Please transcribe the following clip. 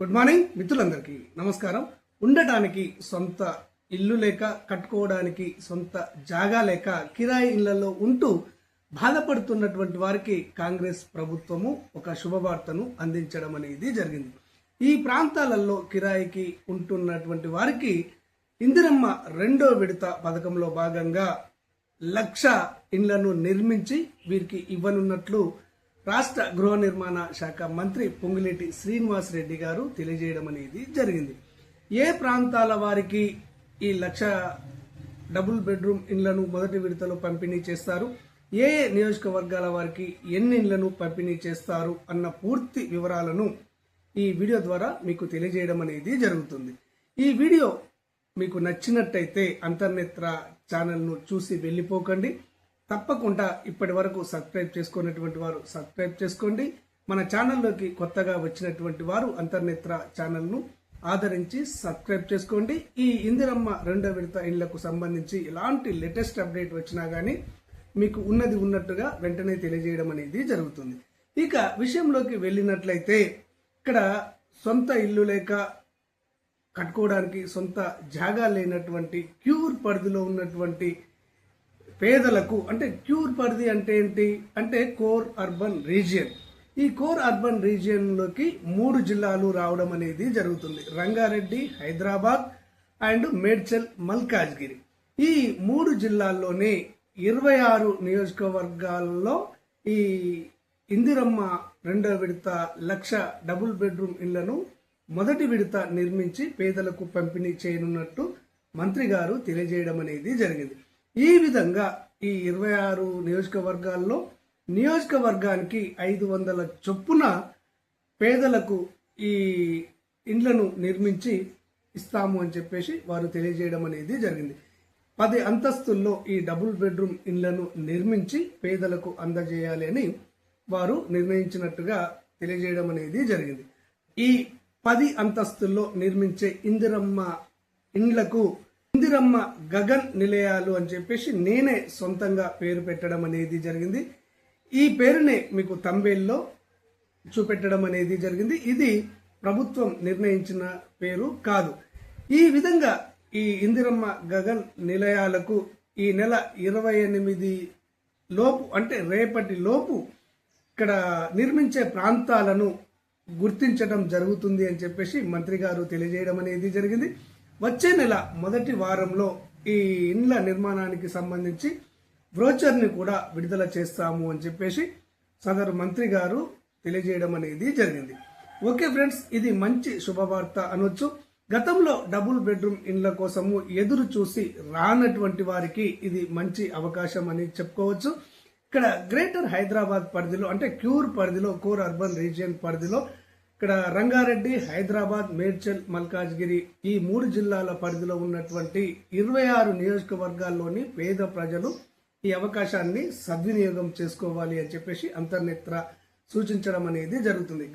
Good morning మిత్రులందరికీ నమస్కారం. ఉండటానికి సొంత ఇల్లు లేక, కట్టుకోవడానికి సొంత జాగా లేక కిరాయి ఇళ్లలో ఉంటూ బాధపడుతున్నటువంటి వారికి కాంగ్రెస్ ప్రభుత్వము ఒక శుభవార్తను అందించడం అనేది జరిగింది. ఈ ప్రాంతాలలో కిరాయికి ఉంటున్నటువంటి వారికి ఇందిరమ్మ రెండో విడత పథకంలో భాగంగా 1,00,000 ఇండ్లను నిర్మించి వీరికి ఇవ్వనున్నట్లు రాష్ట్ర గృహ నిర్మాణ శాఖ మంత్రి పొంగులేటి శ్రీనివాస్ రెడ్డి గారు తెలియజేయడం అనేది జరిగింది. ఏ ప్రాంతాల వారికి ఈ 1,00,000 డబుల్ బెడ్రూమ్ ఇండ్లను మొదటి విడతలో పంపిణీ చేస్తారు, ఏ నియోజకవర్గాల వారికి ఎన్ని ఇండ్లను పంపిణీ చేస్తారు అన్న పూర్తి వివరాలను ఈ వీడియో ద్వారా మీకు తెలియజేయడం అనేది జరుగుతుంది. ఈ వీడియో మీకు నచ్చినట్టయితే అంతర్నేత్ర ఛానల్ను చూసి వెళ్ళిపోకండి. తప్పకుండా ఇప్పటి వరకు సబ్స్క్రైబ్ చేసుకున్నటువంటి వారు సబ్స్క్రైబ్ చేసుకోండి. మన ఛానల్లోకి కొత్తగా వచ్చినటువంటి వారు అంతర్నేత్ర ఛానల్ను ఆదరించి సబ్స్క్రైబ్ చేసుకోండి. ఈ ఇందిరమ్మ రెండో విడత ఇండ్లకు సంబంధించి ఎలాంటి లేటెస్ట్ అప్డేట్ వచ్చినా గానీ మీకు ఉన్నది ఉన్నట్టుగా వెంటనే తెలియజేయడం అనేది జరుగుతుంది. ఇక విషయంలోకి వెళ్ళినట్లయితే ఇక్కడ సొంత ఇల్లు లేక, కట్టుకోవడానికి సొంత జాగా లేనటువంటి క్యూర్ పరిధిలో ఉన్నటువంటి పేదలకు, అంటే క్యూర్ పరిధి అంటే ఏంటి అంటే కోర్ అర్బన్ రీజియన్. ఈ కోర్ అర్బన్ రీజియన్ లోకి 3 జిల్లాలు రావడం అనేది జరుగుతుంది. రంగారెడ్డి, హైదరాబాద్ అండ్ మేడ్చల్, మల్కాజ్గిరి. ఈ 3 జిల్లాల్లోనే 26 నియోజకవర్గాల్లో ఈ ఇందిరమ్మ రెండో విడత 1,00,000 డబుల్ బెడ్రూమ్ ఇళ్లను మొదటి విడత నిర్మించి పేదలకు పంపిణీ చేయనున్నట్టు మంత్రి గారు తెలియజేయడం అనేది జరిగింది. ఈ విధంగా ఈ 26 నియోజకవర్గాల్లో నియోజకవర్గానికి 500 చొప్పున పేదలకు ఈ ఇండ్లను నిర్మించి ఇస్తాము అని చెప్పేసి వారు తెలియజేయడం అనేది జరిగింది. 10 అంతస్తుల్లో ఈ డబుల్ బెడ్రూమ్ ఇండ్లను నిర్మించి పేదలకు అందజేయాలి అని వారు నిర్ణయించినట్టుగా తెలియజేయడం అనేది జరిగింది. ఈ 10 అంతస్తుల్లో నిర్మించే ఇందిరమ్మ ఇండ్లకు ఇందిరమ్మ గగన్ నిలయాలు అని చెప్పేసి నేనే సొంతంగా పేరు పెట్టడం అనేది జరిగింది. ఈ పేరునే మీకు తంబేల్లో చూపెట్టడం అనేది జరిగింది. ఇది ప్రభుత్వం నిర్ణయించిన పేరు కాదు. ఈ విధంగా ఈ ఇందిరమ్మ గగన్ నిలయాలకు ఈ నెల 28 లోపు, అంటే రేపటి లోపు ఇక్కడ నిర్మించే ప్రాంతాలను గుర్తించడం జరుగుతుంది అని చెప్పేసి మంత్రి గారు తెలియజేయడం అనేది జరిగింది. వచ్చే నెల మొదటి వారంలో ఈ ఇండ్ల నిర్మాణానికి సంబంధించి బ్రోచర్ని కూడా విడుదల చేస్తాము అని చెప్పేసి సదరు మంత్రి గారు తెలియజేయడం అనేది జరిగింది. ఓకే ఫ్రెండ్స్, ఇది మంచి శుభవార్త అనొచ్చు. గతంలో డబుల్ బెడ్రూమ్ ఇండ్ల కోసము ఎదురు చూసి రానటువంటి వారికి ఇది మంచి అవకాశం అని చెప్పుకోవచ్చు. ఇక్కడ గ్రేటర్ హైదరాబాద్ పరిధిలో, అంటే క్యూర్ పరిధిలో, కోర్ అర్బన్ రీజియన్ పరిధిలో ఇక్కడ రంగారెడ్డి, హైదరాబాద్, మేడ్చల్, మల్కాజ్గిరి ఈ 3 జిల్లాల పరిధిలో ఉన్నటువంటి 26 నియోజకవర్గాల్లోని పేద ప్రజలు ఈ అవకాశాన్ని సద్వినియోగం చేసుకోవాలి అని చెప్పేసి అంతర్నేత్ర సూచించడం అనేది జరుగుతుంది.